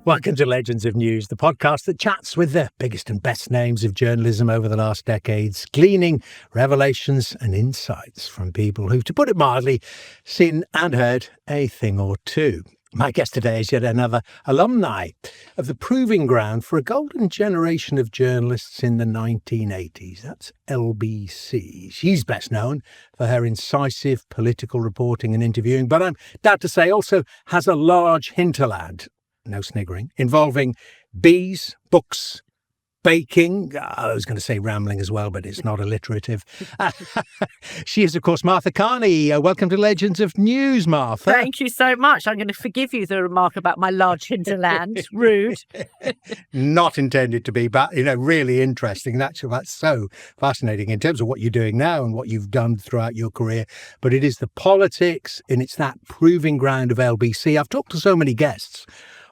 Welcome to Legends of News, the podcast that chats with the biggest and best names of journalism over the last decades, gleaning revelations and insights from people who've, to put it mildly, seen and heard a thing or two. My guest today is yet another alumni of the proving ground for a golden generation of journalists in the 1980s. That's LBC. She's best known for her incisive political reporting and interviewing, but I'm glad to say also has a large hinterland, no sniggering, involving bees, books, baking. I was going to say rambling as well, but it's not alliterative. She is, of course, Martha Kearney. Welcome to Legends of News, Martha. Thank you so much. I'm going to forgive you the remark about my large hinterland. Rude. Not intended to be, but, really interesting. That's so fascinating in terms of what you're doing now and what you've done throughout your career. But it is the politics and it's that proving ground of LBC. I've talked to so many guests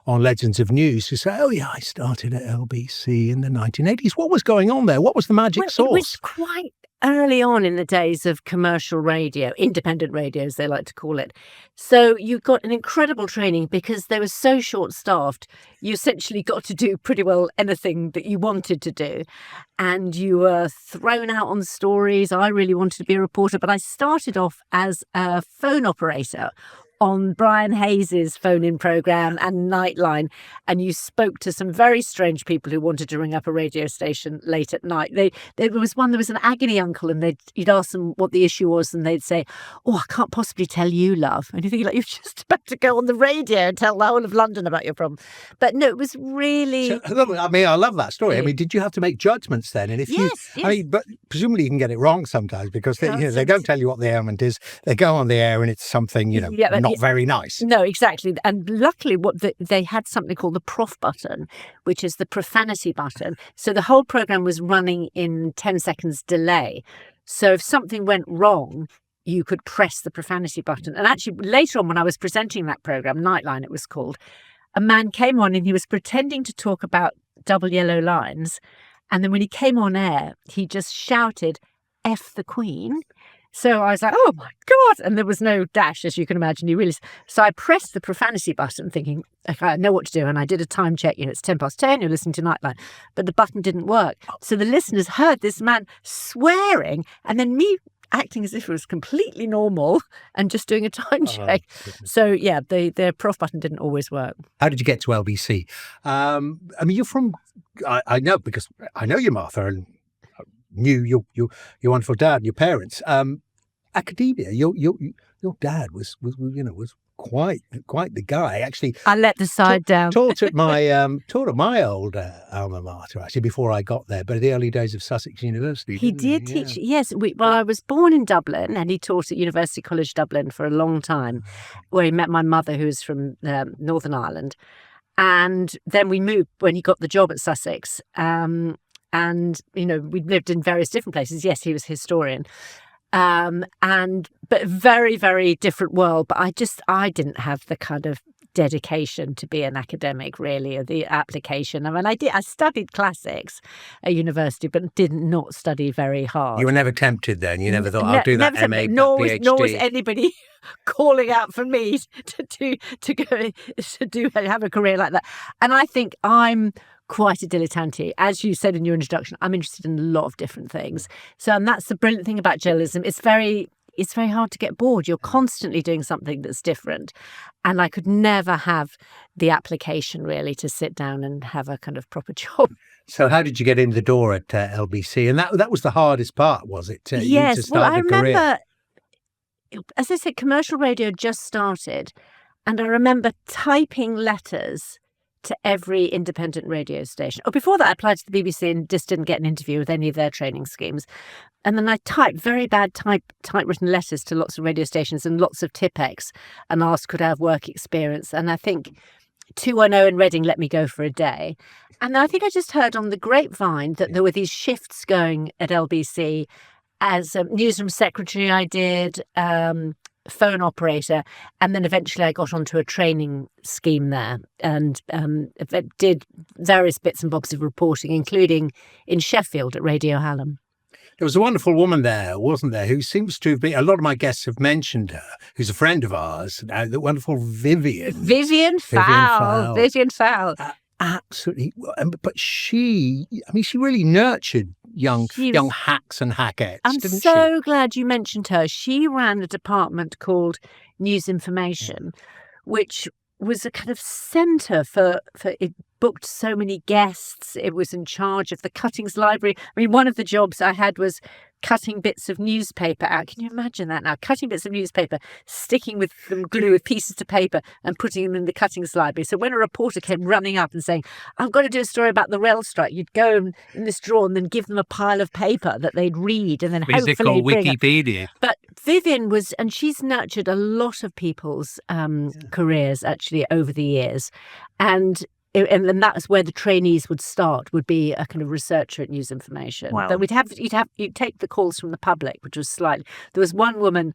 on Legends of News who say, oh yeah, I started at LBC in the 1980s. What was going on there? What was the magic sauce? It was quite early on in the days of commercial radio, independent radio, as they like to call it. So you got an incredible training because they were so short-staffed. You essentially got to do pretty well anything that you wanted to do. And you were thrown out on stories. I really wanted to be a reporter, but I started off as a phone operator on Brian Hayes's phone-in programme and Nightline, and you spoke to some very strange people who wanted to ring up a radio station late at night. There was an agony uncle, and you'd ask them what the issue was, and they'd say, "Oh, I can't possibly tell you, love." And you think, like, you're just about to go on the radio and tell the whole of London about your problem. But no, it was really. I love that story. Did you have to make judgments then? And if yes. But presumably you can get it wrong sometimes because they don't tell you what the ailment is. They go on the air and it's something not very nice. No, exactly. And luckily they had something called the prof button, which is the profanity button. So the whole programme was running in 10 seconds delay. So if something went wrong, you could press the profanity button. And actually, later on when I was presenting that programme, Nightline it was called, a man came on and he was pretending to talk about double yellow lines. And then when he came on air, he just shouted, "F the Queen." So I was like, oh my God. And there was no dash, as you can imagine. So I pressed the profanity button thinking, okay, I know what to do. And I did a time check. It's 10:10, you're listening to Nightline. But the button didn't work. So the listeners heard this man swearing and then me acting as if it was completely normal and just doing a time check. So yeah, the prof button didn't always work. How did you get to LBC? You're from, I know because I know you, Martha, and knew your wonderful dad and your parents. Academia, your dad was quite the guy. Actually, I let the side down. Taught at my old alma mater actually before I got there, but in the early days of Sussex University. He did teach. Yes, I was born in Dublin, and he taught at University College Dublin for a long time, where he met my mother, who was from Northern Ireland, and then we moved when he got the job at Sussex. And, we lived in various different places. Yes, he was a historian. But very, very different world. But I didn't have the kind of dedication to be an academic, really, or the application. I studied classics at university, but did not study very hard. You were never tempted then? You never thought, I'll do that MA, nor PhD? Nor was anybody calling out for me to have a career like that. And I think I'm quite a dilettante. As you said in your introduction, I'm interested in a lot of different things. And that's the brilliant thing about journalism. It's very hard to get bored. You're constantly doing something that's different. And I could never have the application really to sit down and have a kind of proper job. So how did you get in the door at LBC? And that was the hardest part, was it? Yes. To start I remember, career? As I said, commercial radio just started. And I remember typing letters to every independent radio station. Before that, I applied to the BBC and just didn't get an interview with any of their training schemes. And then I typed very bad typewritten letters to lots of radio stations and lots of Tipex and asked, could I have work experience? And I think 210 in Reading let me go for a day. And I think I just heard on the grapevine that there were these shifts going at LBC. As a newsroom secretary, I did phone operator, and then eventually I got onto a training scheme there and did various bits and bobs of reporting, including in Sheffield at Radio Hallam. There was a wonderful woman there, wasn't there, who seems to have been, a lot of my guests have mentioned her, who's a friend of ours, the wonderful Vivian. Vivian Fowle. Absolutely. But she really nurtured young hacks and hackettes, didn't she? I'm so glad you mentioned her. She ran a department called News Information, which was a kind of centre for it. Booked so many guests. It was in charge of the cuttings library. I mean, one of the jobs I had was cutting bits of newspaper out. Can you imagine that now? Cutting bits of newspaper, sticking with them glue with pieces of paper and putting them in the cuttings library. So when a reporter came running up and saying, I've got to do a story about the rail strike, you'd go in this drawer and then give them a pile of paper that they'd read and then hopefully bring Wikipedia. But Vivian and she's nurtured a lot of people's careers actually over the years. And that's where the trainees would be a kind of researcher at News Information. Wow. But you'd take the calls from the public, which was slightly. There was one woman,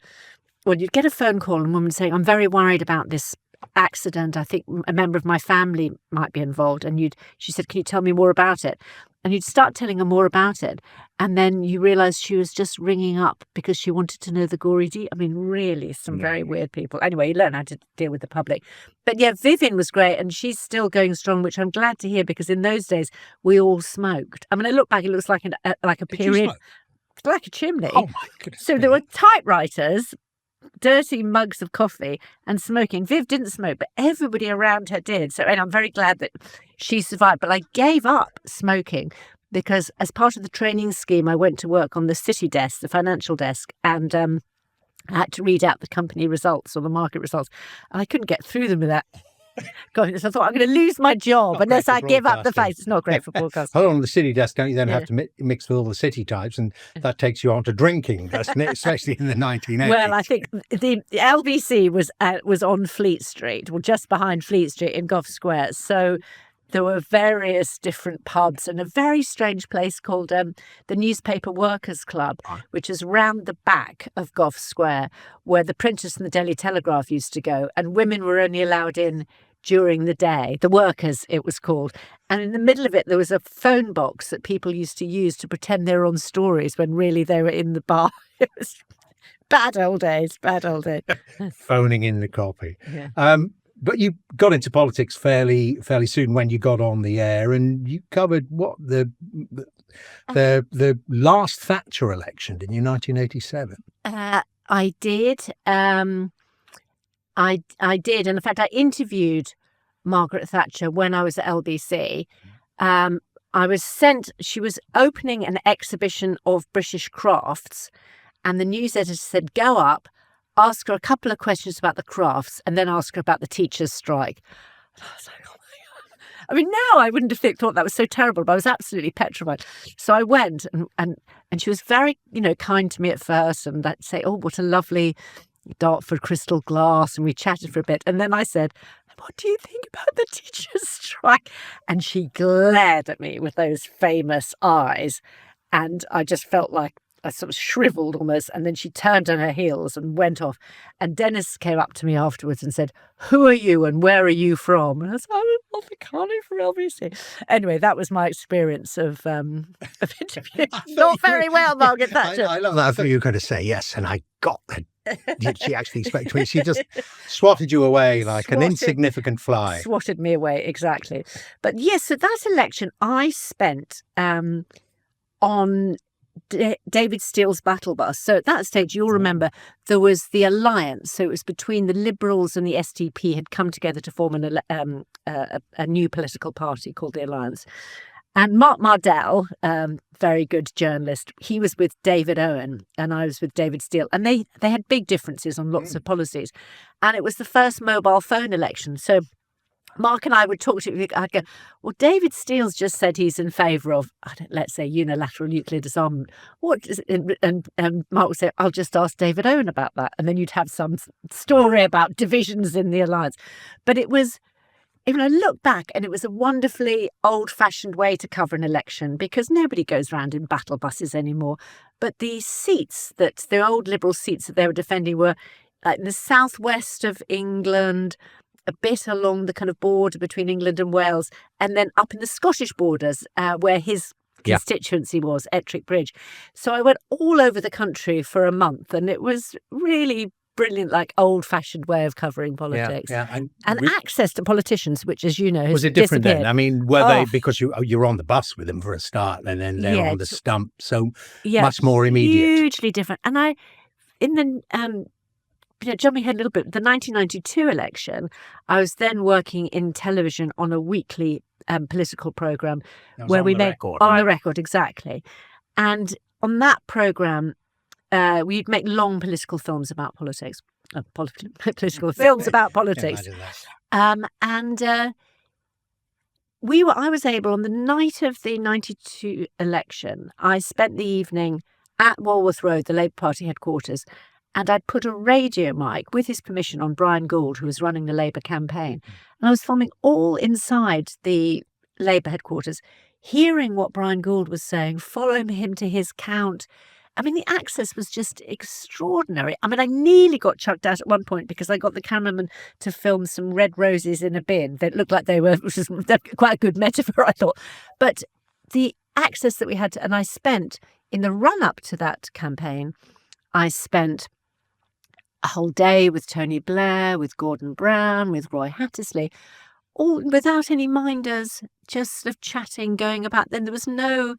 you'd get a phone call and a woman saying, I'm very worried about this accident. I think a member of my family might be involved. And she said, can you tell me more about it? And you'd start telling her more about it. And then you realise she was just ringing up because she wanted to know the gory I mean, really, some very weird people. Anyway, you learn how to deal with the public. But yeah, Vivian was great and she's still going strong, which I'm glad to hear because in those days we all smoked. I mean, I look back, it looks like a period, like a chimney. Oh my goodness. So there were typewriters, dirty mugs of coffee and smoking. Viv didn't smoke, but everybody around her did. And I'm very glad that she survived. But I gave up smoking because as part of the training scheme, I went to work on the city desk, the financial desk, and I had to read out the company results or the market results. And I couldn't get through them without going. So I thought, I'm going to lose my job unless I give up the face. It's not great for broadcasting. Hold on the city desk, don't you then have to mix with all the city types, and that takes you on to drinking, doesn't it? Especially in the 1980s. Well, I think the LBC was on Fleet Street, or just behind Fleet Street in Gough Square. So there were various different pubs and a very strange place called the Newspaper Workers Club, which is round the back of Gough Square, where the Printers and the Daily Telegraph used to go, and women were only allowed in during the day, the workers it was called. And in the middle of it there was a phone box that people used to use to pretend they were on stories when really they were in the bar. It was bad old days. Phoning in the copy. Yeah. But you got into politics fairly soon when you got on the air, and you covered the last Thatcher election, didn't you, 1987? I did. I did. And in fact, I interviewed Margaret Thatcher when I was at LBC. I was sent, she was opening an exhibition of British crafts, and the news editor said, go up, ask her a couple of questions about the crafts, and then ask her about the teachers' strike. And I was like, oh my God. I mean, now I wouldn't have thought that was so terrible, but I was absolutely petrified. So I went, and she was very, kind to me at first, and I'd say, oh, what a lovely Dartford crystal glass, and we chatted for a bit, and then I said, what do you think about the teachers' strike? And she glared at me with those famous eyes, and I just felt like I sort of shriveled almost, and then she turned on her heels and went off. And Dennis came up to me afterwards and said, who are you and where are you from? And I said, I'm Martha Kearney from LBC. Anyway, that was my experience of interview. Not very well, Margaret Thatcher. I love that. I thought you were going to say yes, and I got that. She actually spoke to me. She just swatted you away like an insignificant fly. Swatted me away, exactly. But yes, so that election I spent on David Steele's battle bus. So at that stage, you'll remember there was the alliance. So it was between the Liberals and the SDP had come together to form a new political party called the Alliance. And Mark Mardell, very good journalist, he was with David Owen and I was with David Steele. And they had big differences on lots of policies. And it was the first mobile phone election. So Mark and I would talk to, I'd go, well, David Steele's just said he's in favour of, let's say, unilateral nuclear disarmament. What is it? And Mark would say, I'll just ask David Owen about that. And then you'd have some story about divisions in the alliance. But it was, I look back and it was a wonderfully old-fashioned way to cover an election because nobody goes around in battle buses anymore. But the seats, the old Liberal seats that they were defending were like in the southwest of England, a bit along the kind of border between England and Wales, and then up in the Scottish borders where his constituency was, Ettrick Bridge. So I went all over the country for a month, and it was really brilliant, like old-fashioned way of covering politics. And access to politicians, which, as you know, has was it different then? I mean, were they, because you're on the bus with them for a start, and then they're on the stump, so much more immediate. Hugely different. And jumping ahead a little bit, the 1992 election, I was then working in television on a weekly political programme where we made on the record, exactly. And on that programme, we'd make long political films about politics, political films about politics. I was able, on the night of the 92 election, I spent the evening at Walworth Road, the Labour Party headquarters, and I'd put a radio mic, with his permission, on Brian Gould, who was running the Labour campaign. And I was filming all inside the Labour headquarters, hearing what Brian Gould was saying, following him to his count. I mean, the access was just extraordinary. I mean, I nearly got chucked out at one point because I got the cameraman to film some red roses in a bin that looked like they were, which was quite a good metaphor, I thought. But the access that we had, and I spent, in the run-up to that campaign, I spent a whole day with Tony Blair, with Gordon Brown, with Roy Hattersley, all without any minders, just sort of chatting, going about. Then there was no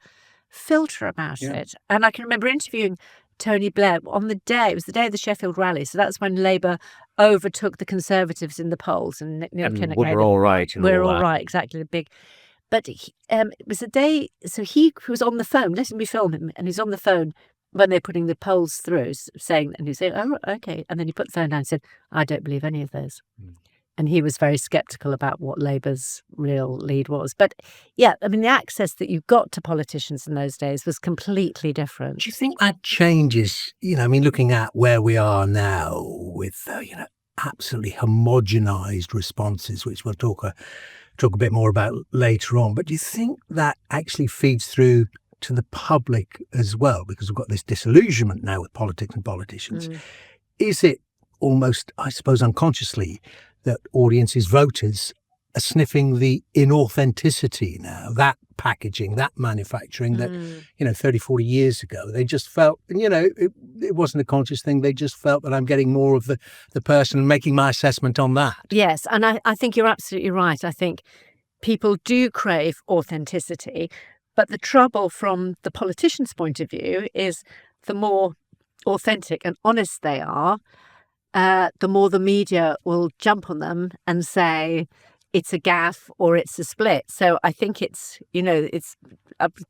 filter about it. And I can remember interviewing Tony Blair on the day, it was the day of the Sheffield rally, so that's when Labour overtook the Conservatives in the polls. And we're all right. We're all right, exactly. The big. But it was a day, so he was on the phone, letting me film him, and he's on the phone when they're putting the polls through, saying, and he said, "Oh, okay." And then he put the phone down and said, "I don't believe any of those." And he was very sceptical about what Labour's real lead was. But yeah, I mean, the access that you got to politicians in those days was completely different. Do you think that changes, I mean, looking at where we are now with, absolutely homogenised responses, which we'll talk a bit more about later on. But do you think that actually feeds through to the public as well? Because we've got this disillusionment now with politics and politicians. Is it almost, I suppose, unconsciously, that audiences, voters, are sniffing the inauthenticity now, that packaging, that manufacturing that, 30, 40 years ago, they just felt, it wasn't a conscious thing. They just felt that I'm getting more of the person and making my assessment on that. Yes, and I think you're absolutely right. I think people do crave authenticity, but the trouble from the politician's point of view is the more authentic and honest they are, the more the media will jump on them and say it's a gaffe or it's a split. So I think it's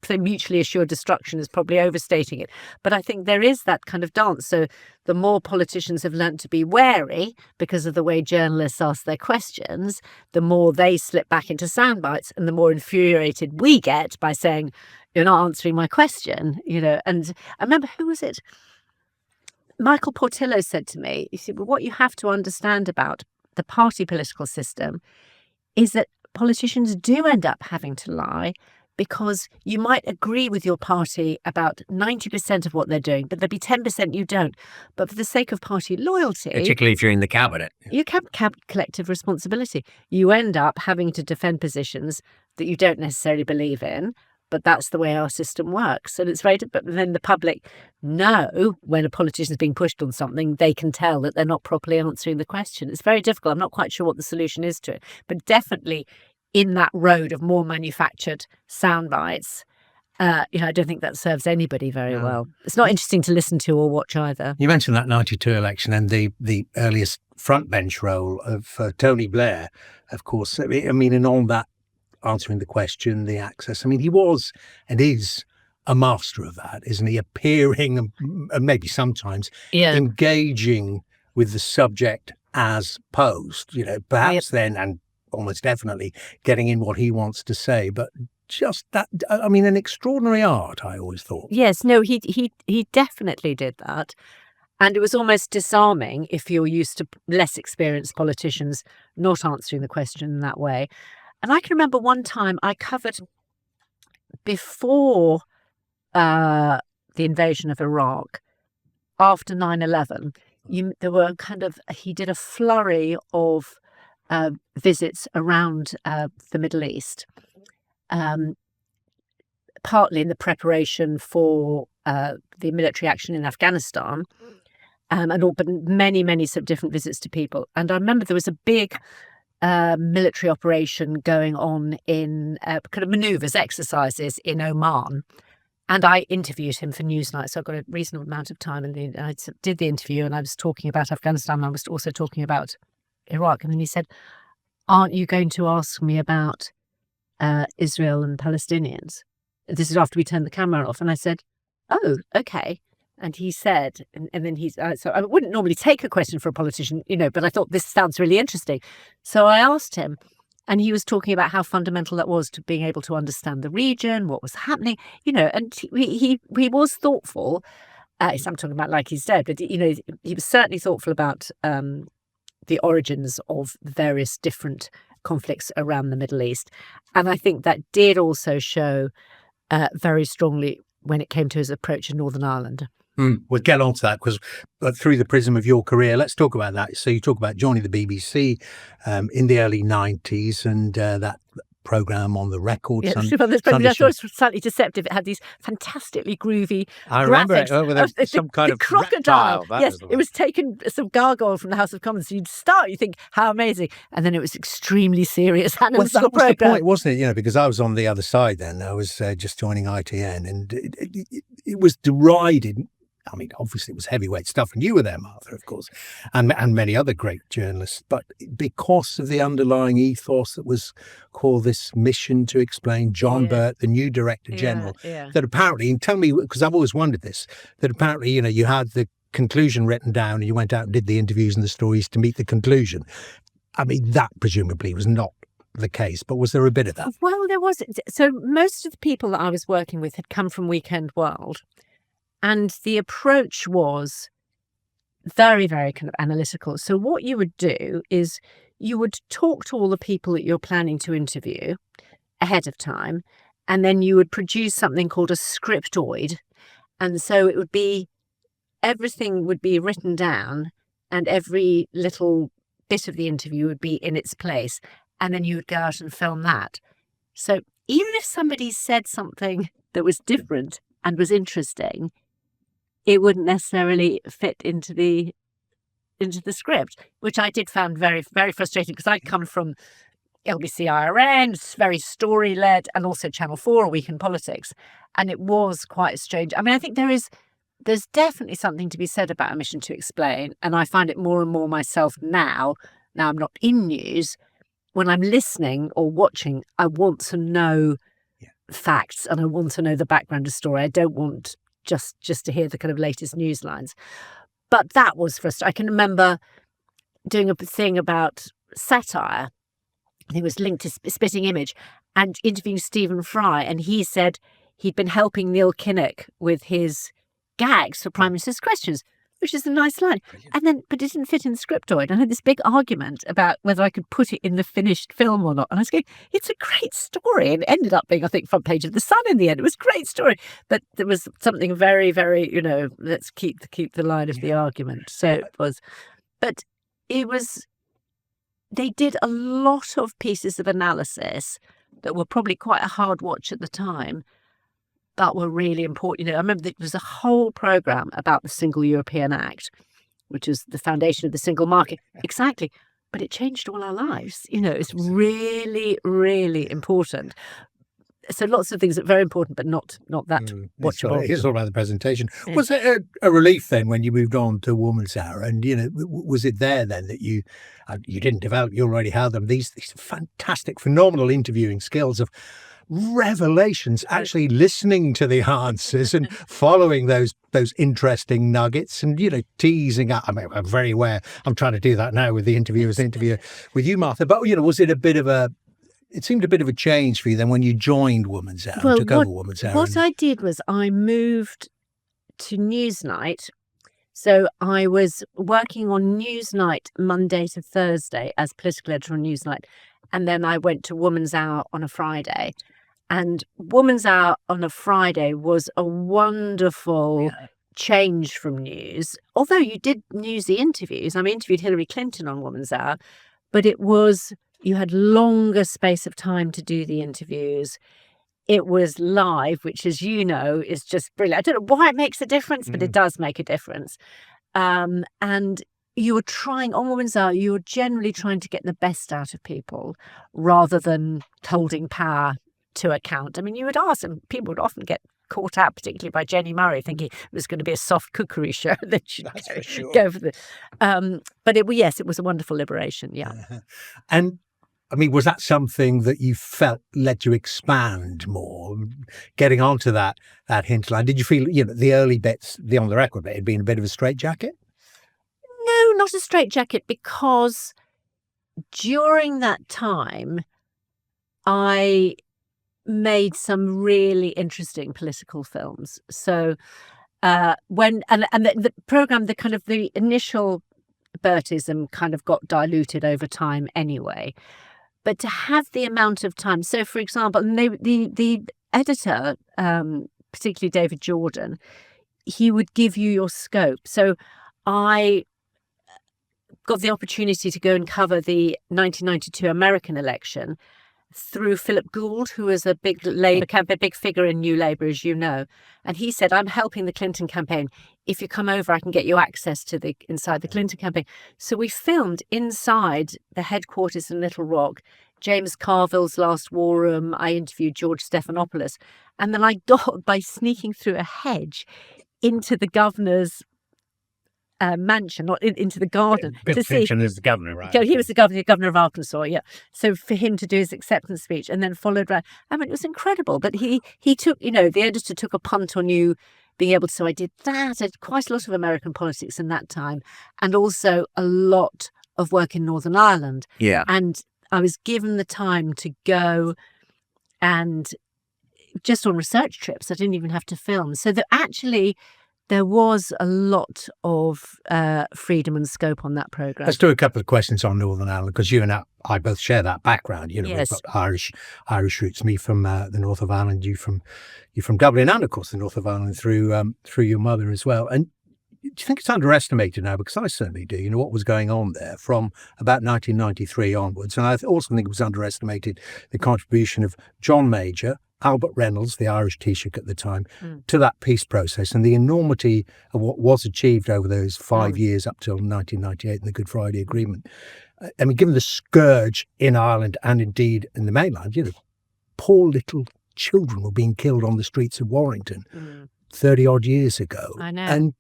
mutually assured destruction is probably overstating it. But I think there is that kind of dance. So the more politicians have learnt to be wary because of the way journalists ask their questions, the more they slip back into sound bites and the more infuriated we get by saying, "You're not answering my question," And I remember, who was it? Michael Portillo said to me, he said, "Well, what you have to understand about the party political system is that politicians do end up having to lie because you might agree with your party about 90% of what they're doing, but there'll be 10% you don't. But for the sake of party loyalty..." Particularly if you're in the cabinet. You have collective responsibility. You end up having to defend positions that you don't necessarily believe in, but that's the way our system works. And it's but then the public know when a politician is being pushed on something, they can tell that they're not properly answering the question. It's very difficult. I'm not quite sure what the solution is to it, but definitely in that road of more manufactured sound bites, I don't think that serves anybody very well. It's not interesting to listen to or watch either. You mentioned that 92 election and the earliest frontbench role of Tony Blair, of course. I mean, and on that, answering the question, the access. I mean, he was and is a master of that, isn't he? Appearing and maybe sometimes engaging with the subject as posed, perhaps then and almost definitely getting in what he wants to say. But just that, I mean, an extraordinary art, I always thought. Yes, no, he definitely did that. And it was almost disarming if you're used to less experienced politicians not answering the question in that way. And I can remember one time I covered, before the invasion of Iraq, after 9/11, he did a flurry of visits around the Middle East, partly in the preparation for the military action in Afghanistan, but many sort of different visits to people. And I remember there was a big military operation going on in kind of manoeuvres, exercises in Oman. And I interviewed him for Newsnight, so I got a reasonable amount of time. And I did the interview, and I was talking about Afghanistan. And I was also talking about Iraq. And then he said, "Aren't you going to ask me about Israel and Palestinians?" This is after we turned the camera off. And I said, "Oh, okay." And he said, and then so I wouldn't normally take a question for a politician, but I thought this sounds really interesting. So I asked him, and he was talking about how fundamental that was to being able to understand the region, what was happening, and he was thoughtful. I'm talking about like he's dead, but, he was certainly thoughtful about the origins of various different conflicts around the Middle East. And I think that did also show very strongly when it came to his approach in Northern Ireland. We'll get on to that because through the prism of your career, let's talk about that. So you talk about joining the BBC in the early 90s and that programme on the records. Yeah, I thought it was slightly deceptive. It had these fantastically groovy I remember graphics. it with some kind of crocodile. reptile. Yes, it was taken some gargoyle from the House of Commons. So you think, how amazing. And then it was extremely serious. And Well, that was the point, wasn't it? Because I was on the other side then. I was just joining ITN, and it was derided. I mean, obviously it was heavyweight stuff, and you were there, Martha, of course, and many other great journalists. But because of the underlying ethos that was called this mission to explain, John Burt, the new Director General, that apparently, and tell me, because I've always wondered this, that apparently, you had the conclusion written down and you went out and did the interviews and the stories to meet the conclusion. I mean, that presumably was not the case, but was there a bit of that? Well, there was. So most of the people that I was working with had come from Weekend World. And the approach was very, very kind of analytical. So what you would do is you would talk to all the people that you're planning to interview ahead of time, and then you would produce something called a scriptoid. And so it would be, everything would be written down, and every little bit of the interview would be in its place. And then you would go out and film that. So even if somebody said something that was different and was interesting, it wouldn't necessarily fit into the script, which I did find very, very frustrating because I'd come from LBC IRN, very story-led, and also Channel 4, A Week in Politics. And it was quite strange. I mean, I think there's definitely something to be said about a mission to explain. And I find it more and more myself now I'm not in news. When I'm listening or watching, I want to know facts and I want to know the background of the story. I don't want just to hear the kind of latest news lines. But that was frustrating. I can remember doing a thing about satire. I think it was linked to Spitting Image, and interviewing Stephen Fry, and he said he'd been helping Neil Kinnock with his gags for Prime Minister's Questions, which is a nice line. And then, but it didn't fit in the scriptoid. I had this big argument about whether I could put it in the finished film or not. And I was going, it's a great story. And it ended up being, I think, front page of The Sun in the end. It was a great story. But there was something very, very, let's keep the line of the argument. So it was, but it was, they did a lot of pieces of analysis that were probably quite a hard watch at the time, that were really important. I remember there was a whole programme about the Single European Act, which is the foundation of the single market. Exactly. But it changed all our lives. It's really, really important. So lots of things are very important, but not that watchable. It's all about the presentation. Yeah. Was it a relief then when you moved on to Woman's Hour? And, was it there then that you didn't develop, you already had them, these fantastic, phenomenal interviewing skills of revelations, actually listening to the answers and following those interesting nuggets and, teasing out. I mean, I'm very aware I'm trying to do that now with the interviewer with you, Martha. But, was it it seemed a bit of a change for you then when you joined Woman's Hour, took over Woman's Hour? What I did was I moved to Newsnight. So I was working on Newsnight Monday to Thursday as political editor on Newsnight. And then I went to Woman's Hour on a Friday. And Woman's Hour on a Friday was a wonderful change from news, although you did news the interviews. I interviewed Hillary Clinton on Woman's Hour, but you had longer space of time to do the interviews. It was live, which, as you know, is just brilliant. I don't know why it makes a difference, but it does make a difference. And you were trying, on Woman's Hour, you were generally trying to get the best out of people rather than holding power to account. You would ask them, people would often get caught out, particularly by Jenny Murray, thinking it was going to be a soft cookery show. That should go for the. But it was a wonderful liberation. Yeah. And was that something that you felt led you expand more, getting onto that hinterland? Did you feel, the early bits, the on the record bit, had been a bit of a straitjacket? No, not a straitjacket, because during that time, I made some really interesting political films. So the program, the initial Bertism kind of got diluted over time anyway. But to have the amount of time, so for example, the editor, particularly David Jordan, he would give you your scope. So I got the opportunity to go and cover the 1992 American election through Philip Gould, who was a big Labour campaign, a big figure in New Labour, as you know. And he said, I'm helping the Clinton campaign. If you come over, I can get you access to inside the Clinton campaign. So we filmed inside the headquarters in Little Rock, James Carville's last war room. I interviewed George Stephanopoulos. And then I got, by sneaking through a hedge, into the governor's mansion, not into the garden. Bill Clinton is the governor, right? He was the governor of Arkansas, yeah. So for him to do his acceptance speech and then followed around, it was incredible. But he took, the editor took a punt on you being able to. So I did that. I did quite a lot of American politics in that time, and also a lot of work in Northern Ireland. Yeah. And I was given the time to go and just on research trips. I didn't even have to film. So that actually there was a lot of freedom and scope on that programme. Let's do a couple of questions on Northern Ireland, because you and I both share that background. Yes. We've got Irish roots. Me from the north of Ireland, you from Dublin, and of course the north of Ireland through your mother as well. And do you think it's underestimated now? Because I certainly do. What was going on there from about 1993 onwards. And I also think it was underestimated, the contribution of John Major, Albert Reynolds, the Irish Taoiseach at the time, to that peace process, and the enormity of what was achieved over those 5 years up till 1998 and the Good Friday Agreement. Given the scourge in Ireland and indeed in the mainland, poor little children were being killed on the streets of Warrington 30 odd years ago. I know. And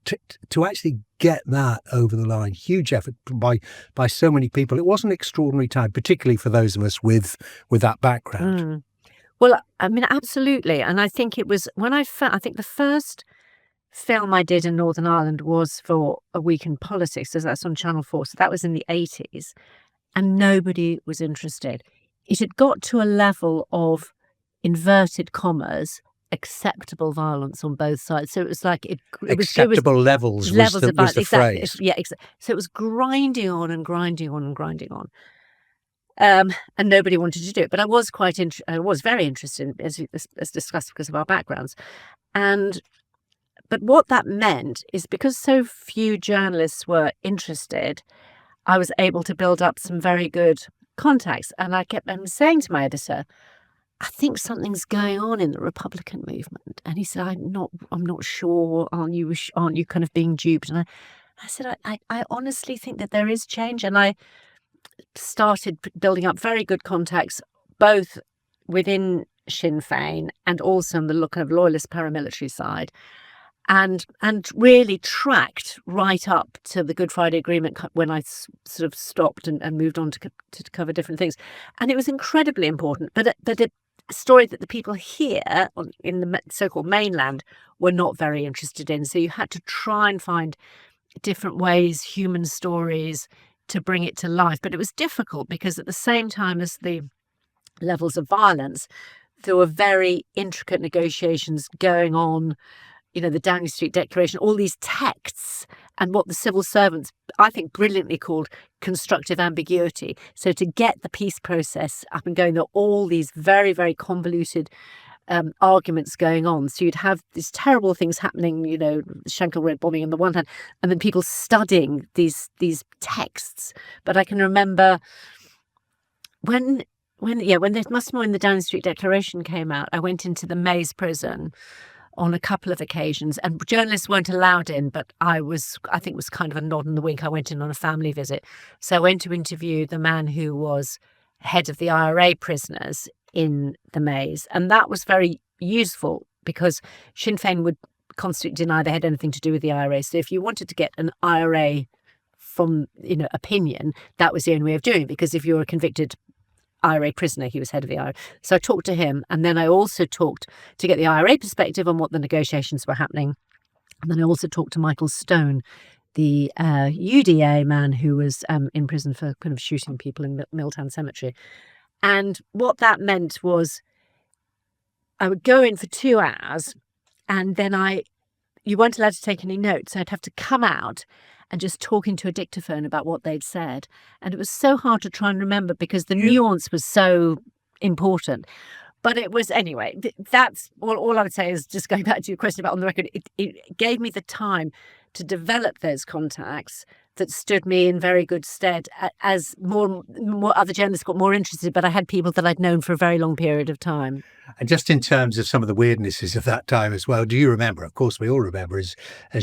to actually get that over the line, huge effort by so many people. It was an extraordinary time, particularly for those of us with that background. Well, absolutely. And I think it was when I think the first film I did in Northern Ireland was for A Week in Politics, so that's on Channel 4. So that was in the 80s, and nobody was interested. It had got to a level of, inverted commas, acceptable violence on both sides. So it was like acceptable levels was the phrase. Yeah, so it was grinding on and grinding on and grinding on. And nobody wanted to do it. But I was very interested, as discussed, because of our backgrounds. But what that meant is, because so few journalists were interested, I was able to build up some very good contacts. And I kept saying to my editor, I think something's going on in the Republican movement. And he said, I'm not sure. Aren't you kind of being duped? And I said, I honestly think that there is change. And I started building up very good contacts, both within Sinn Féin and also on the kind of loyalist paramilitary side, and really tracked right up to the Good Friday Agreement when I sort of stopped and moved on to cover different things. And it was incredibly important, but a story that the people here in the so-called mainland were not very interested in. So you had to try and find different ways, human stories, to bring it to life. But it was difficult because at the same time as the levels of violence, there were very intricate negotiations going on, the Downing Street Declaration, all these texts, and what the civil servants, I think, brilliantly called constructive ambiguity. So to get the peace process up and going, there are all these very, very convoluted arguments going on. So you'd have these terrible things happening, Shankill Road bombing on the one hand, and then people studying these texts. But I can remember when it must have been when the Downing Street Declaration came out, I went into the Maze prison on a couple of occasions, and journalists weren't allowed in, but I think it was kind of a nod and a wink. I went in on a family visit. So I went to interview the man who was head of the IRA prisoners in the Maze. And that was very useful because Sinn Féin would constantly deny they had anything to do with the IRA. So if you wanted to get an IRA from, opinion, that was the only way of doing it, because if you were a convicted IRA prisoner, he was head of the IRA. So I talked to him, and then I also talked to get the IRA perspective on what the negotiations were happening. And then I also talked to Michael Stone, the UDA man who was in prison for kind of shooting people in Milltown Cemetery. And what that meant was I would go in for 2 hours, and then you weren't allowed to take any notes. So I'd have to come out and just talk into a dictaphone about what they'd said. And it was so hard to try and remember because the nuance was so important. But it was, anyway, that's all I would say is, just going back to your question about on the record, it gave me the time to develop those contacts that stood me in very good stead as more other journalists got more interested, but I had people that I'd known for a very long period of time. And just in terms of some of the weirdnesses of that time as well, do you remember, of course we all remember as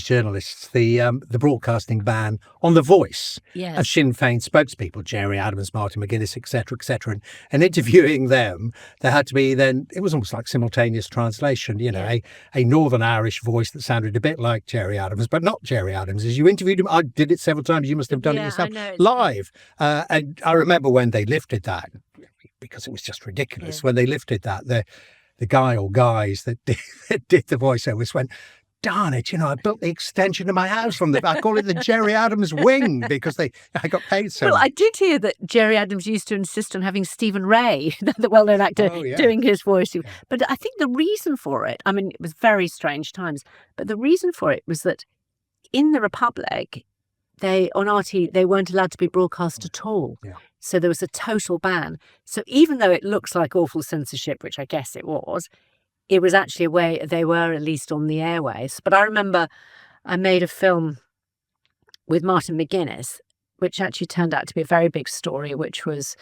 journalists, the broadcasting ban on the voice of Sinn Féin spokespeople, Gerry Adams, Martin McGuinness, etc., and interviewing them, there had to be then, it was almost like simultaneous translation, a Northern Irish voice that sounded a bit like Gerry Adams, but not Gerry Adams. As you interviewed him, I did it several times, you must have done it yourself, live. And I remember when they lifted that, because it was just ridiculous. When they lifted that, the guy or guys that did the voiceovers went, darn it, I built the extension to my house from I call it the Gerry Adams wing, because I got paid so much. I did hear that Gerry Adams used to insist on having Stephen Ray, the well-known actor, doing his voice. But I think the reason for it, it was very strange times, but the reason for it was that in the Republic, on RT, they weren't allowed to be broadcast at all. Yeah. So there was a total ban. So even though it looks like awful censorship, which I guess it was actually a way they were at least on the airways. But I remember I made a film with Martin McGuinness, which actually turned out to be a very big story, which was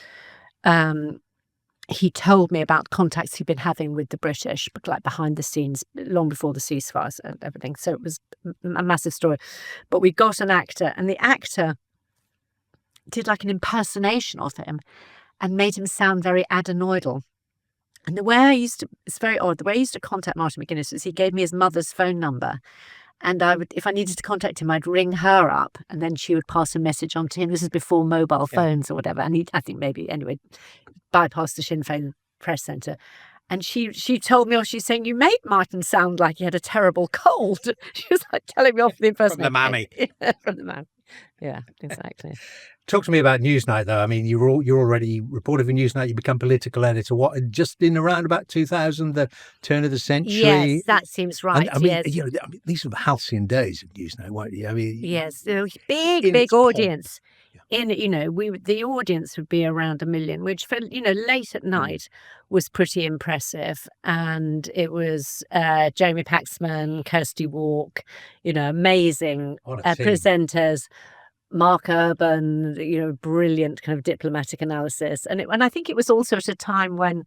he told me about contacts he'd been having with the British, but like behind the scenes, long before the ceasefires and everything. So it was a massive story. But we got an actor, and the actor did like an impersonation of him and made him sound very adenoidal. And the way it's very odd, the way I used to contact Martin McGuinness was he gave me his mother's phone number. And if I needed to contact him, I'd ring her up, and then she would pass a message on to him. This is before mobile phones or whatever. And I think maybe, anyway, bypassed the Sinn Féin press centre. And she told me, she's saying, you made Martin sound like he had a terrible cold. She was like telling me off the impersonation. From the mammy. From the mammy. Yeah, exactly. Talk to me about Newsnight, though. You're already reporter for Newsnight. You become political editor. What, just in around about 2000, the turn of the century? Yes, that seems right. These were the halcyon days of Newsnight, weren't you? Yes, big audience. The audience would be around 1 million, which for late at night was pretty impressive. And it was Jeremy Paxman, Kirsty Walk, amazing presenters. Mark Urban, brilliant kind of diplomatic analysis, and I think it was also at a time when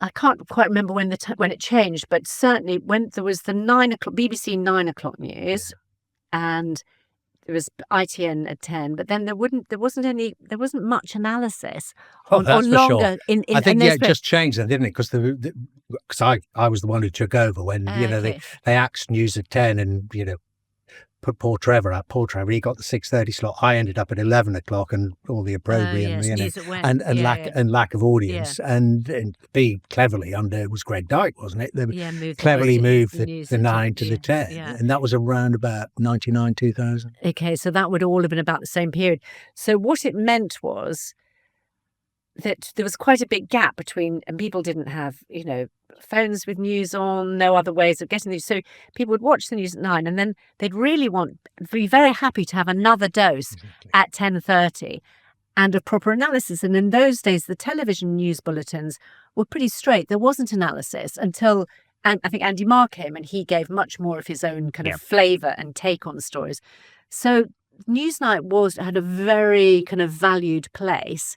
I can't quite remember when it changed, but certainly when there was the BBC 9 o'clock news, and there was ITN at 10, but then there wasn't much analysis on longer. Sure. I think it just changed then, didn't it? Because I was the one who took over when they axed news at 10, and put Paul Trevor up. Paul Trevor, he got the 6:30 slot. I ended up at 11 o'clock, and all the opprobrium, and lack of audience, and be cleverly under was Greg Dyke, wasn't it? They cleverly moved the 9 to the 10, and that was around about 99, 2000. Okay, so that would all have been about the same period. So what it meant was that there was quite a big gap between, and people didn't have, phones with news on, no other ways of getting news. So people would watch the news at 9, and then they'd really be very happy to have another dose at 10:30. and of proper analysis. And in those days, the television news bulletins were pretty straight. There wasn't analysis until, and I think Andy Marr came, and he gave much more of his own kind of flavour and take on the stories. So Newsnight had a very kind of valued place.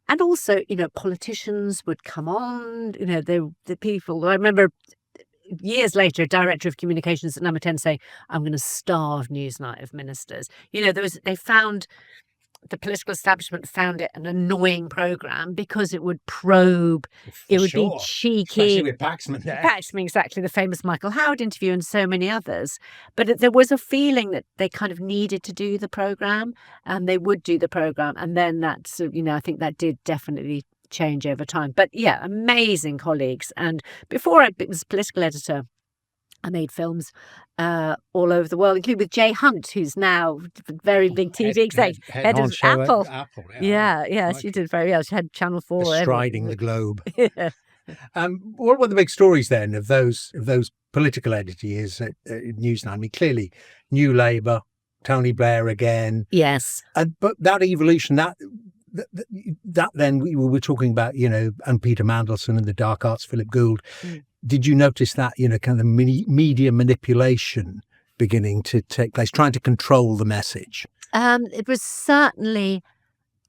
And also, politicians would come on, the people. I remember years later, a director of communications at Number 10 saying, I'm going to starve Newsnight of ministers. The political establishment found it an annoying programme because it would probe, it would be cheeky. Especially with Paxman there. Paxman, exactly, the famous Michael Howard interview and so many others. But there was a feeling that they kind of needed to do the programme, and they would do the programme. And then that's, I think that did definitely change over time. But yeah, amazing colleagues. And before I was political editor, I made films all over the world, including with Jay Hunt, who's now a very big TV exec, head of Apple. Yeah, she did very well. She had Channel 4. Striding the globe. What were the big stories then of those political editor years at Newsnight? I mean, clearly, New Labour, Tony Blair again. Yes. But that evolution, that then we were talking about, and Peter Mandelson and the dark arts, Philip Gould. Did you notice that, kind of media manipulation beginning to take place, trying to control the message? It was certainly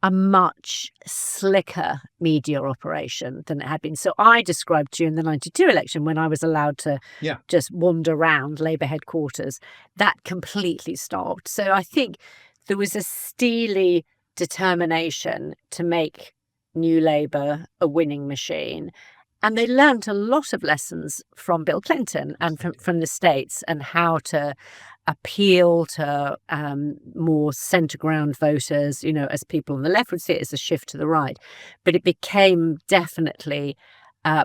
a much slicker media operation than it had been. So I described during the 92 election, when I was allowed to just wander around Labour headquarters, that completely stopped. So I think there was a steely determination to make New Labour a winning machine. And they learned a lot of lessons from Bill Clinton and from the States, and how to appeal to more centre ground voters, as people on the left would see it as a shift to the right. But it became definitely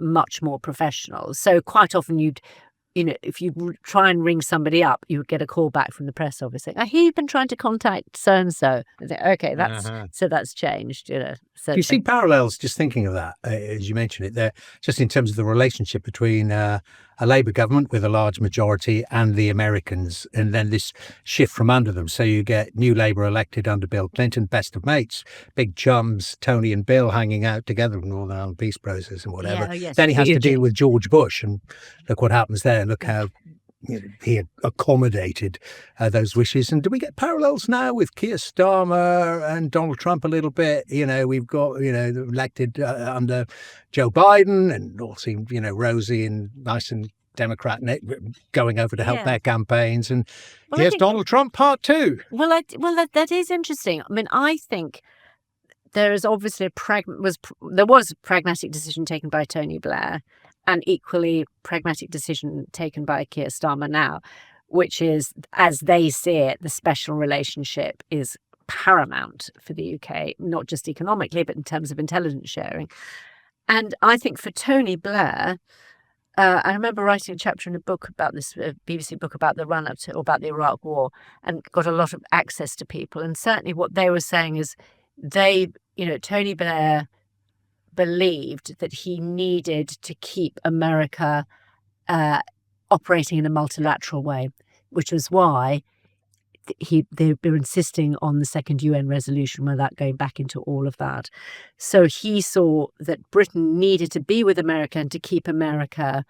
much more professional. So quite often if you try and ring somebody up, you would get a call back from the press office saying, I hear you've been trying to contact so-and-so. And think, okay, that's changed, So you see parallels, just thinking of that, as you mentioned it there, just in terms of the relationship between a Labour government with a large majority and the Americans, and then this shift from under them. So you get New Labour elected under Bill Clinton, best of mates, big chums, Tony and Bill hanging out together in the Northern Ireland peace process and whatever. Then he has to deal with George Bush, and look what happens there. Look how he accommodated those wishes. And do we get parallels now with Keir Starmer and Donald Trump a little bit? We've got, elected under Joe Biden, and all seem, rosy and nice and Democrat going over to help their campaigns. And here's Donald Trump part 2. Well, that is interesting. I mean, I think there is obviously there was a pragmatic decision taken by Tony Blair, and equally pragmatic decision taken by Keir Starmer now, which is, as they see it, the special relationship is paramount for the UK, not just economically, but in terms of intelligence sharing. And I think for Tony Blair, I remember writing a chapter in a book about this, BBC book about the run-up to, or about the Iraq War, and got a lot of access to people. And certainly what they were saying is Tony Blair believed that he needed to keep America operating in a multilateral way, which was why they were insisting on the second UN resolution, without going back into all of that. So he saw that Britain needed to be with America and to keep America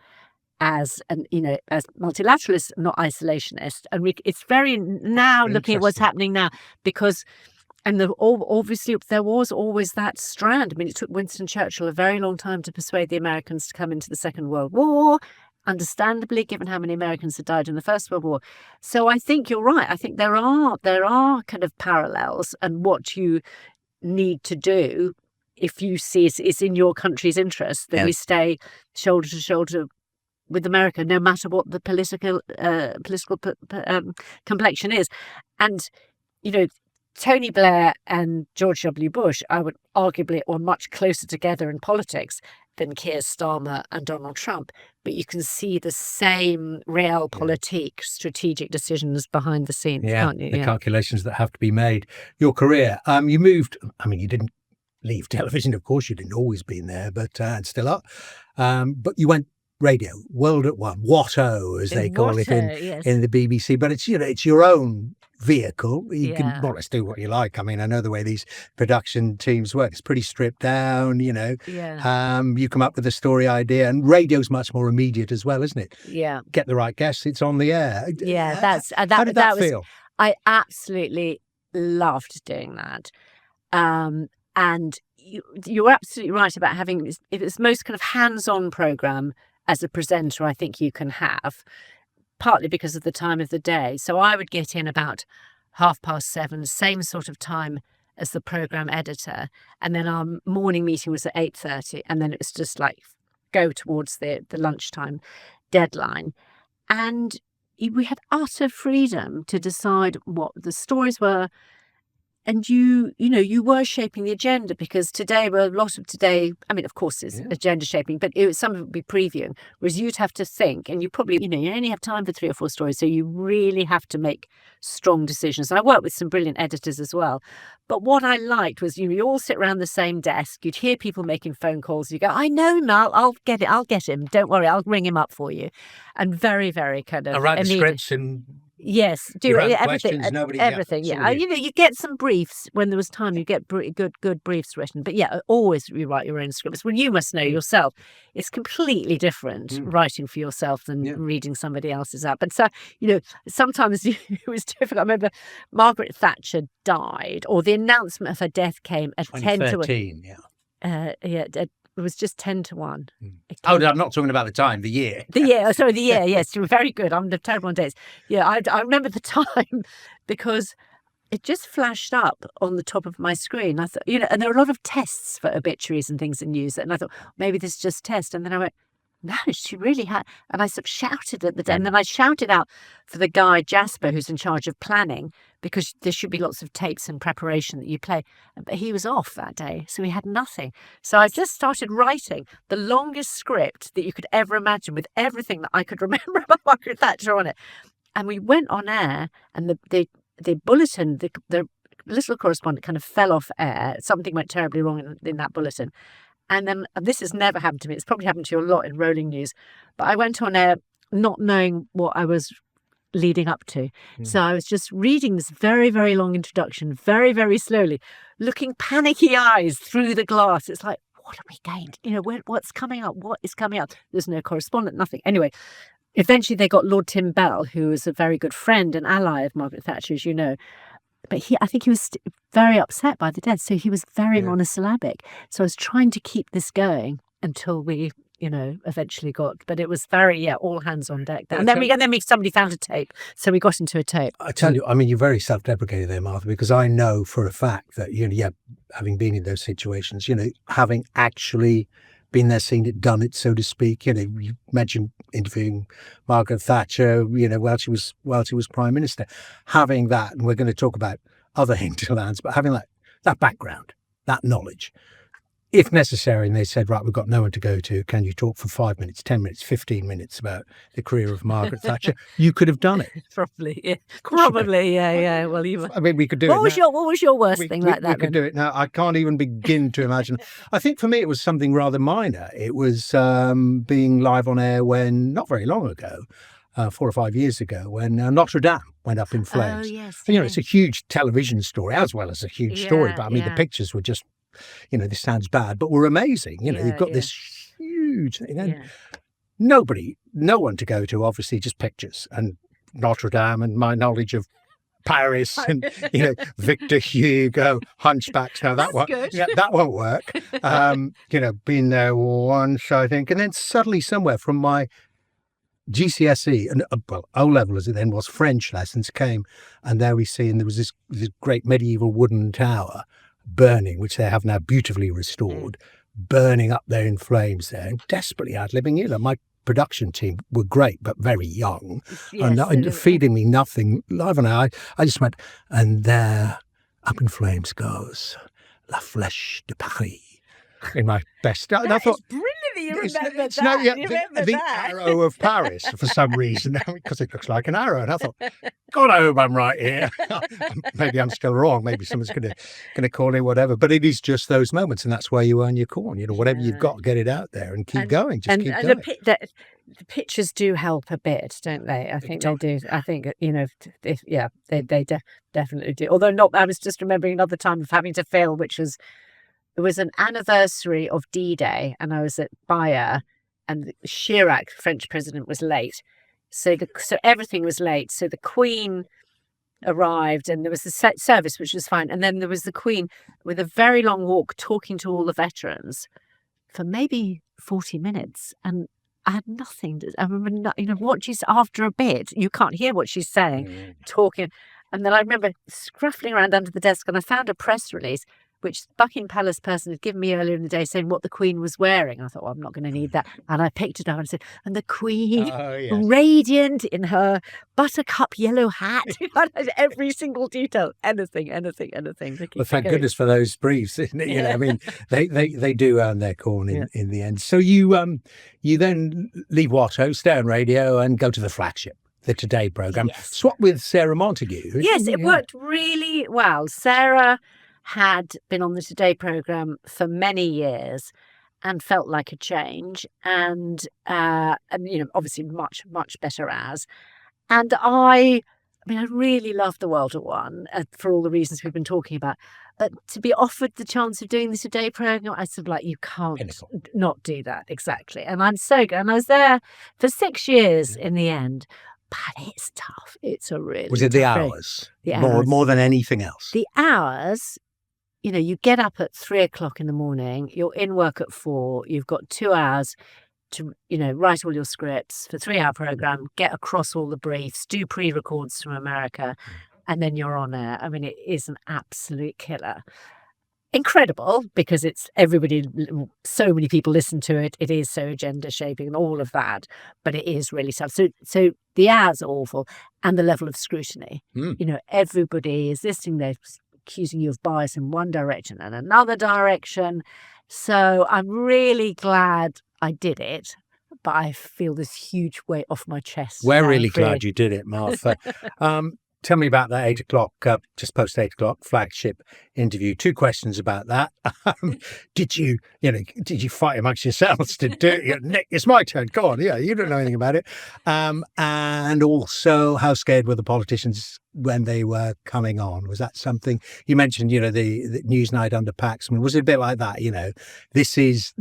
as multilateralist, not isolationist. And it's very now looking at what's happening now, because. And obviously, there was always that strand. I mean, it took Winston Churchill a very long time to persuade the Americans to come into the Second World War, understandably, given how many Americans had died in the First World War. So I think you're right. I think there are kind of parallels, and what you need to do, if you see it's in your country's interest, that we stay shoulder to shoulder with America, no matter what the political complexion is. And, Tony Blair and George W. Bush, I would arguably, were much closer together in politics than Keir Starmer and Donald Trump. But you can see the same realpolitik, strategic decisions behind the scenes, can't you? The calculations that have to be made. Your career, you moved, you didn't leave television, of course, you didn't always been there, but and still are. But you went radio, World at One, Watto, as they call it in the BBC. But it's, it's your own vehicle. You can more or less do what you like. I mean, I know the way these production teams work. It's pretty stripped down, you come up with a story idea, and radio's much more immediate as well, isn't it? Yeah. Get the right guests, it's on the air. Yeah, how did that feel? I absolutely loved doing that. And you're absolutely right about having, it's most kind of hands-on programme as a presenter I think you can have, partly because of the time of the day. So I would get in about 7:30, same sort of time as the programme editor. And then our morning meeting was at 8:30. And then it was just like go towards the lunchtime deadline. And we had utter freedom to decide what the stories were. And you were shaping the agenda, because today, a lot of today, I mean, of course, it's agenda shaping, but some of it would be previewing, whereas you'd have to think, and you probably, you only have time for 3 or 4 stories, so you really have to make strong decisions. And I worked with some brilliant editors as well. But what I liked was you all sit around the same desk, you'd hear people making phone calls, you go, I know him, I'll get him, don't worry, I'll ring him up for you. And very, very kind of... I write the scripts and... Yes, do everything. Everything, yeah. You get some briefs when there was time. You get good briefs written, but always you write your own scripts. Well, you must know yourself, it's completely different writing for yourself than reading somebody else's out. But so sometimes it was difficult. I remember Margaret Thatcher died, or the announcement of her death came at 2013, 10 to 1. It was just 10 to 1. Oh, I'm not talking about the time, the year. The year, yes. You were very good. I'm terrible on dates. Yeah, I remember the time because it just flashed up on the top of my screen. I thought, and there were a lot of tests for obituaries and things in news. And I thought, maybe this is just test. And then I went, no, she really had. And I sort of shouted at the day. And then I shouted out for the guy, Jasper, who's in charge of planning, because there should be lots of tapes and preparation that you play. But he was off that day, so he had nothing. So I just started writing the longest script that you could ever imagine, with everything that I could remember about Margaret Thatcher on it. And we went on air, and the bulletin, the little correspondent kind of fell off air. Something went terribly wrong in that bulletin. And then, this has never happened to me. It's probably happened to you a lot in rolling news. But I went on air not knowing what I was leading up to. So I was just reading this very, very long introduction, very, very slowly, looking panicky eyes through the glass. It's like, what are we going to, what's coming up? What is coming up? There's no correspondent, nothing. Anyway, eventually they got Lord Tim Bell, who was a very good friend and ally of Margaret Thatcher, as you know. But I think he was very upset by the death, so he was very monosyllabic. So I was trying to keep this going until we, eventually got. But it was very, all hands on deck. And then somebody found a tape, so we got into a tape. I tell you, I mean, you're very self-deprecating there, Martha, because I know for a fact that having been in those situations, having actually been there, seen it, done it, so to speak. You mentioned interviewing Margaret Thatcher, while she was Prime Minister. Having that, and we're going to talk about other hinterlands, but having that background, that knowledge, if necessary, and they said, right, we've got no one to go to, can you talk for 5 minutes, 10 minutes, 15 minutes about the career of Margaret Thatcher? You could have done it. Probably, yeah. Probably, yeah. Well, we could do it. What was your worst thing like that? We could do it now. I can't even begin to imagine. I think for me, it was something rather minor. It was being live on air when, not very long ago, 4 or 5 years ago, when Notre Dame went up in flames. Oh, yes. And, it's a huge television story, as well as a huge story. But I mean, the pictures were just, this sounds bad, but were amazing. You've got this huge thing. No one to go to, obviously, just pictures. And Notre Dame, and my knowledge of Paris, and Victor Hugo, hunchbacks. Now that that won't work. Been there once, I think, and then suddenly somewhere from my GCSE and O level as it then was, French lessons came, and there we see, and there was this great medieval wooden tower burning, which they have now beautifully restored, burning up there in flames there, and desperately ad-libbing. My production team were great, but very young, and feeding me nothing live on air. I just went, and there, up in flames goes La Flèche de Paris, in my best. That is brilliant that you It's remember it's that. no, yeah, You remember the that. arrow of Paris for some reason, because it looks like an arrow. And I thought, God, I hope I'm right here. Maybe I'm still wrong. Maybe someone's going to call it whatever. But it is just those moments, and that's where you earn your corn. Whatever you've got, get it out there and keep going. Just keep going. The pictures do help a bit, don't they? I think they do. I think, they definitely do. Although not, I was just remembering another time of having to film, it was an anniversary of D-Day, and I was at Bayer, and Chirac, French president, was late. So everything was late. So the Queen arrived, and there was the service, which was fine. And then there was the Queen with a very long walk talking to all the veterans for maybe 40 minutes. And I had nothing. I remember, what she's after a bit, you can't hear what she's saying, talking. And then I remember scruffling around under the desk, and I found a press release which Buckingham Palace person had given me earlier in the day, saying what the Queen was wearing. I thought, well, I'm not going to need that. And I picked it up and said, and the Queen, radiant in her buttercup yellow hat. Every single detail, anything. Well, thank goodness for those briefs. Isn't it? I mean, they do earn their corn in the end. So you then leave Watto, stay on radio, and go to the flagship, the Today programme. Yes. Swap with Sarah Montague. Yes, it worked really well. Sarah had been on the Today programme for many years and felt like a change, and obviously much better as. And I really love the World at One for all the reasons we've been talking about. But to be offered the chance of doing the Today programme, I said, you can't not do that. Exactly. And I'm so good. And I was there for 6 years in the end. But it's tough. It's a really Was it the tough hours? thing. More than anything else? The hours, you get up at 3:00 in the morning, you're in work at 4, you've got 2 hours to, write all your scripts for a 3-hour programme, get across all the briefs, do pre-records from America, and then you're on air. I mean, it is an absolute killer. Incredible, because it's everybody, so many people listen to it. It is so agenda shaping and all of that, but it is really tough. So the hours are awful, and the level of scrutiny. Everybody is listening. They're accusing you of bias in one direction and another direction. So I'm really glad I did it, but I feel this huge weight off my chest. We're really glad you did it, Martha. Tell me about that 8:00, just post 8:00 flagship interview. 2 questions about that. Did you fight amongst yourselves to do it? Nick, it's my turn. Go on. Yeah, you don't know anything about it. And also, how scared were the politicians when they were coming on? Was that something you mentioned? The Newsnight under Pax. I mean, was it a bit like that? This is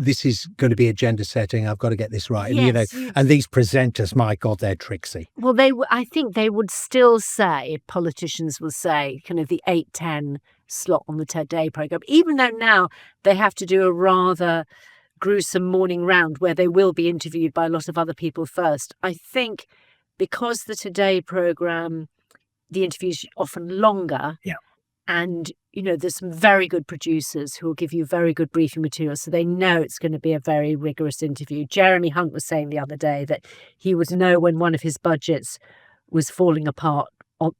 going to be agenda setting. I've got to get this right. Yes, and these presenters, my God, they're tricksy. Well, I think they would still say, politicians will say, kind of the 8:10 slot on the Today programme, even though now they have to do a rather gruesome morning round where they will be interviewed by a lot of other people first. I think because the Today programme, the interviews are often longer, and there's some very good producers who will give you very good briefing material, so they know it's going to be a very rigorous interview. Jeremy Hunt was saying the other day that he would know when one of his budgets was falling apart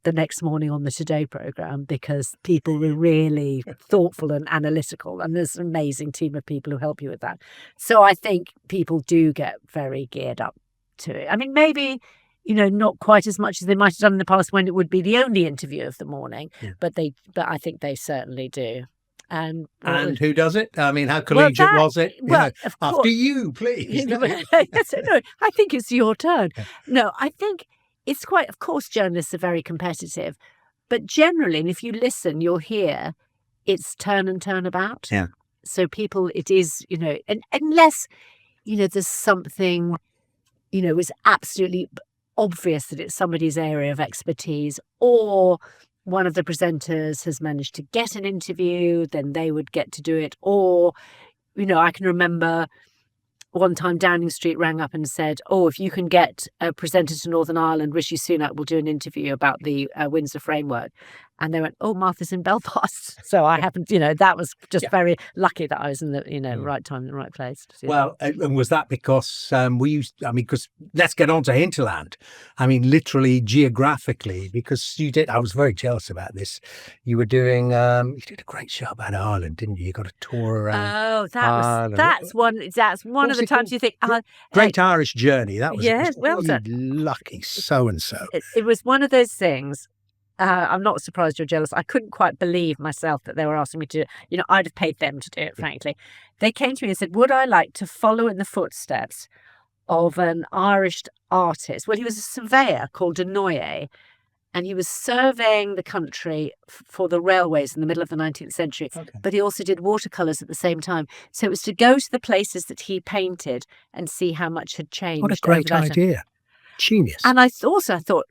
the next morning on the Today programme, because people were really thoughtful and analytical, and there's an amazing team of people who help you with that. So I think people do get very geared up to it. I mean, maybe not quite as much as they might have done in the past when it would be the only interview of the morning, but I think they certainly do. And who does it? I mean, how collegiate was it? Of course. After you, please. No, I think it's your turn. No, I think it's quite, of course, journalists are very competitive, but generally, and if you listen, you'll hear it's turn and turn about. Yeah. So people, it is, and unless, there's something, is absolutely obvious that it's somebody's area of expertise, or one of the presenters has managed to get an interview, then they would get to do it. Or, I can remember one time Downing Street rang up and said, if you can get a presenter to Northern Ireland, Rishi Sunak will do an interview about the Windsor framework. And they went, "Oh, Martha's in Belfast." So I happened, that was just very lucky that I was in the, right time, in the right place. To see Well, and was that because because let's get on to Hinterland. I mean, literally geographically, because I was very jealous about this. You were doing, you did a great show about Ireland, didn't you? You got a tour around. Oh, Ireland. that's one of the times you think, Great Irish Journey. That was, yeah, well done. Lucky so-and-so. It was one of those things. I'm not surprised you're jealous. I couldn't quite believe myself that they were asking me to, I'd have paid them to do it, frankly. They came to me and said, would I like to follow in the footsteps of an Irish artist? Well, he was a surveyor called Denoyer, and he was surveying the country for the railways in the middle of the 19th century. Okay. But he also did watercolours at the same time. So it was to go to the places that he painted and see how much had changed. What a great idea. Genius. And I thought,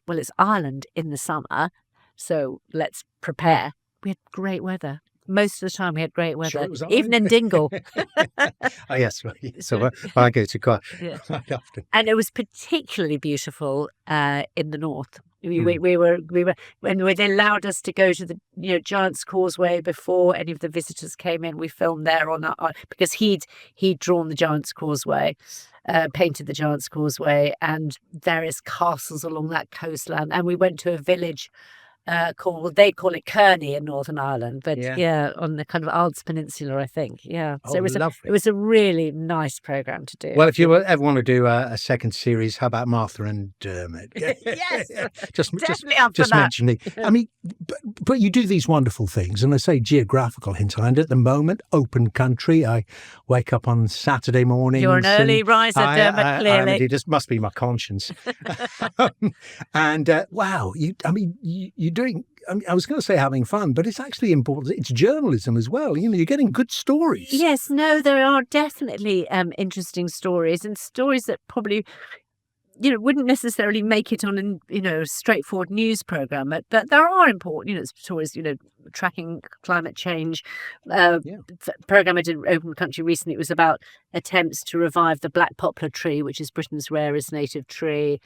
well, it's Ireland in the summer, so let's prepare. We had great weather. Most of the time we had great weather, sure even in Dingle. Oh, yes. So I go to quite often. And it was particularly beautiful in the north. We were when they allowed us to go to the Giant's Causeway before any of the visitors came in. We filmed there because he'd drawn the Giant's Causeway, painted the Giant's Causeway, and various castles along that coastline. And we went to a village they call it Kearney in Northern Ireland, but on the kind of Ards Peninsula, I think. Yeah, so it was a really nice program to do. Well, if you ever want to do a second series, how about Martha and Dermot? Yes, just that. mentioning. I mean, but you do these wonderful things, and I say geographical hinterland at the moment, open country. I wake up on Saturday mornings. You're an early riser, Dermot. Clearly, it just must be my conscience. And wow, you doing, I was going to say having fun, but it's actually important. It's journalism as well. You're getting good stories. Yes, no, there are definitely interesting stories, and stories that probably, wouldn't necessarily make it on a straightforward news program, but there are important, stories, tracking climate change. Program I did Open Country recently, it was about attempts to revive the black poplar tree, which is Britain's rarest native tree.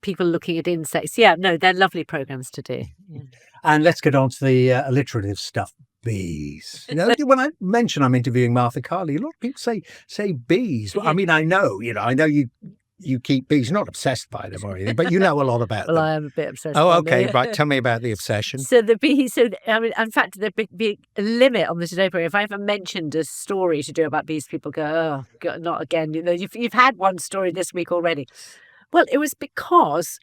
People looking at insects. Yeah, no, they're lovely programs to do. Yeah. And let's get on to the alliterative stuff. Bees. When I mention I'm interviewing Martha Carley, a lot of people say bees. Well, I mean, I know you keep bees. You're not obsessed by them or anything, but you know a lot about them. Well, I am a bit obsessed. Oh, okay, right. Tell me about the obsession. So the bees. So I mean, in fact, there'd be a limit on the Today program. If I ever mentioned a story to do about bees, people go, "Oh, God, not again." You've had one story this week already. Well, it was because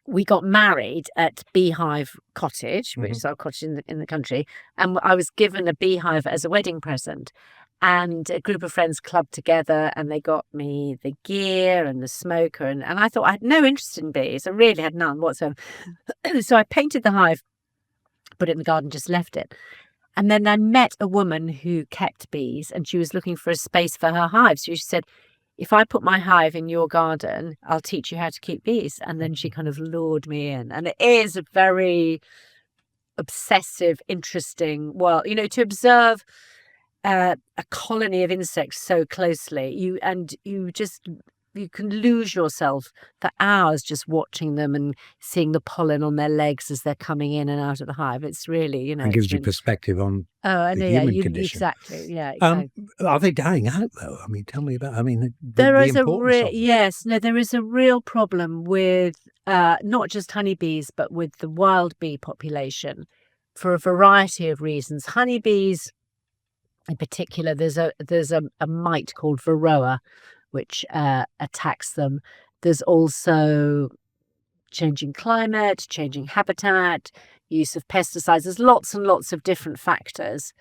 we got married at Beehive Cottage, which is our cottage in the country, and I was given a beehive as a wedding present. And a group of friends clubbed together, and they got me the gear and the smoker, and I thought I had no interest in bees. I really had none whatsoever. So I painted the hive, put it in the garden, just left it. And then I met a woman who kept bees, and she was looking for a space for her hive. So she said, if I put my hive in your garden, I'll teach you how to keep bees. And then she kind of lured me in. And it is a very obsessive, interesting, to observe a colony of insects so closely, you can lose yourself for hours just watching them and seeing the pollen on their legs as they're coming in and out of the hive. It's really, it gives you perspective on the human condition. Exactly. Yeah. Exactly. Are they dying out though? I mean, tell me about. There is a real problem with not just honeybees, but with the wild bee population for a variety of reasons. Honeybees, in particular, there's a mite called Varroa, which attacks them. There's also changing climate, changing habitat, use of pesticides. There's lots and lots of different factors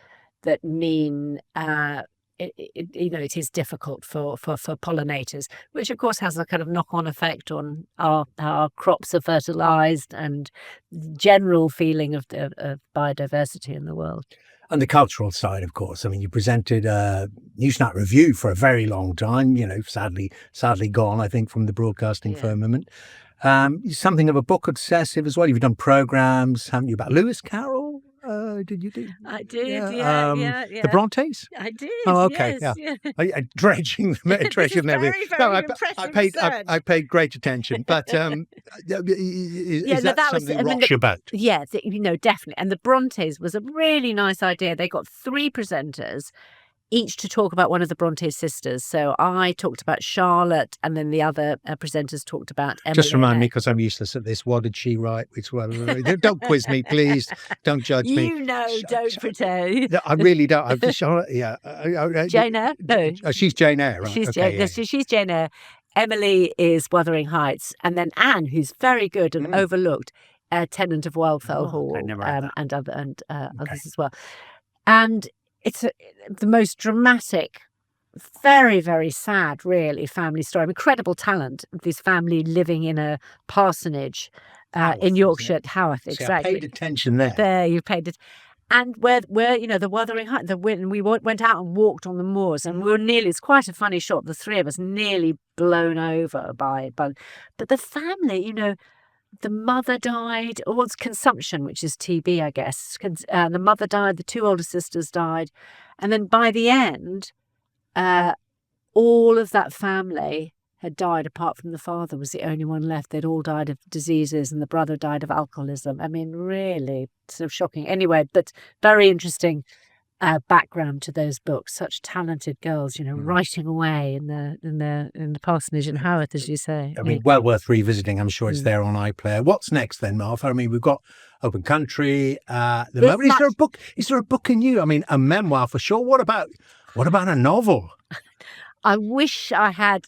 that mean it is difficult for pollinators, which of course has a kind of knock-on effect on how our crops are fertilized and general feeling of biodiversity in the world. And the cultural side, of course. I mean, you presented Newsnight Review for a very long time, sadly gone, I think, from the broadcasting firmament. Something of a book obsessive as well. You've done programs, haven't you, about Lewis Carroll? Did you do? I did, yeah. The Brontes? I did. Oh, okay, yes, yeah. Dredging them, dredging them. very, very impressive research. I paid great attention, but is that something rocks your boat? Yeah, definitely. And the Brontes was a really nice idea. They got 3 presenters, each to talk about one of the Bronte sisters. So I talked about Charlotte, and then the other presenters talked about Emily. Just remind me, because I'm useless at this. What did she write? Which one? Don't quiz me, please. Don't judge me. Don't pretend. I really don't. I'm just Charlotte. Yeah. Jane Eyre? No. Oh, she's Jane Eyre, right? She's Jane Eyre. Emily is Wuthering Heights, and then Anne, who's very good and overlooked, Tenant of Wildfell Hall, and others as well. And it's the most dramatic, very, very sad, really, family story. Incredible talent. This family living in a parsonage in Yorkshire, Haworth, exactly. I paid attention there. There, you paid it. And where the Wuthering Heights, we went out and walked on the moors, and we were it's quite a funny shot, the 3 of us nearly blown over by. But the family, the mother died, or it's consumption, which is TB, I guess. The mother died, the 2 older sisters died. And then by the end, all of that family had died, apart from the father was the only one left. They'd all died of diseases, and the brother died of alcoholism. I mean, really sort of shocking. Anyway, but very interesting background to those books. Such talented girls, writing away in the parsonage in Haworth, as you say. I mean, well worth revisiting. I'm sure it's there on iPlayer. What's next then, Martha? I mean, we've got Open Country. Is there a book in you? I mean, a memoir for sure. What about a novel? I wish I had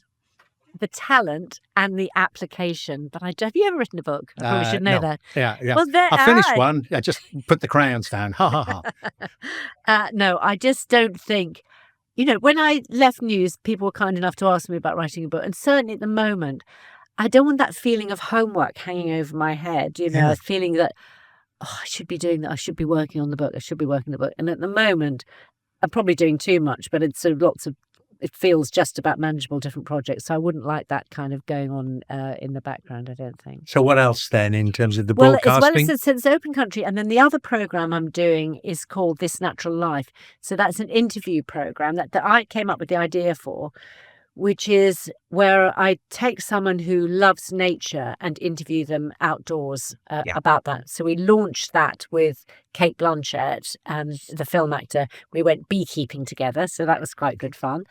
the talent and the application, but have you ever written a book? I probably should know that. Yeah. Well, I finished one. I just put the crayons down. Ha. No, I just don't think. When I left News, people were kind enough to ask me about writing a book, and certainly at the moment, I don't want that feeling of homework hanging over my head. A feeling that I should be doing that. I should be working on the book. And at the moment, I'm probably doing too much, but it's it feels just about manageable different projects. So I wouldn't like that kind of going on in the background, I don't think. So what else then in terms of the broadcasting? Well, since Open Country, and then the other programme I'm doing is called This Natural Life. So that's an interview programme that I came up with the idea for, which is where I take someone who loves nature and interview them outdoors about that. So we launched that with Kate Blanchett, the film actor. We went beekeeping together, so that was quite good fun.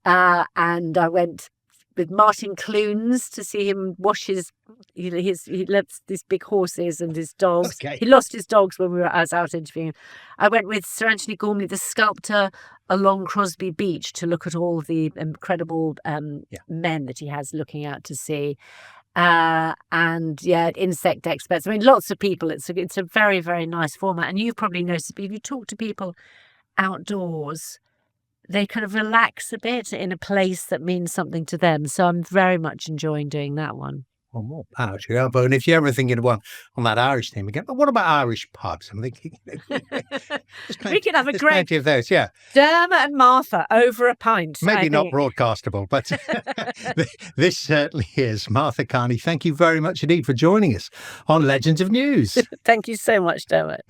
And I went with Martin Clunes to see him wash his. He loves these big horses and his dogs. Okay. He lost his dogs when I was out interviewing him. I went with Sir Anthony Gormley, the sculptor, along Crosby Beach to look at all the incredible men that he has looking out to sea. Insect experts. I mean, lots of people. It's a very, very nice format. And you've probably noticed, if you talk to people outdoors, they kind of relax a bit in a place that means something to them. So I'm very much enjoying doing that one. Well, more power to you. But and if you're ever thinking of one on that Irish theme again, but what about Irish pubs? I'm thinking we could have a great plenty of those. Yeah, Dermot and Martha over a pint. Maybe not broadcastable, but this certainly is. Martha Kearney, thank you very much indeed for joining us on Legends of News. Thank you so much, Dermot.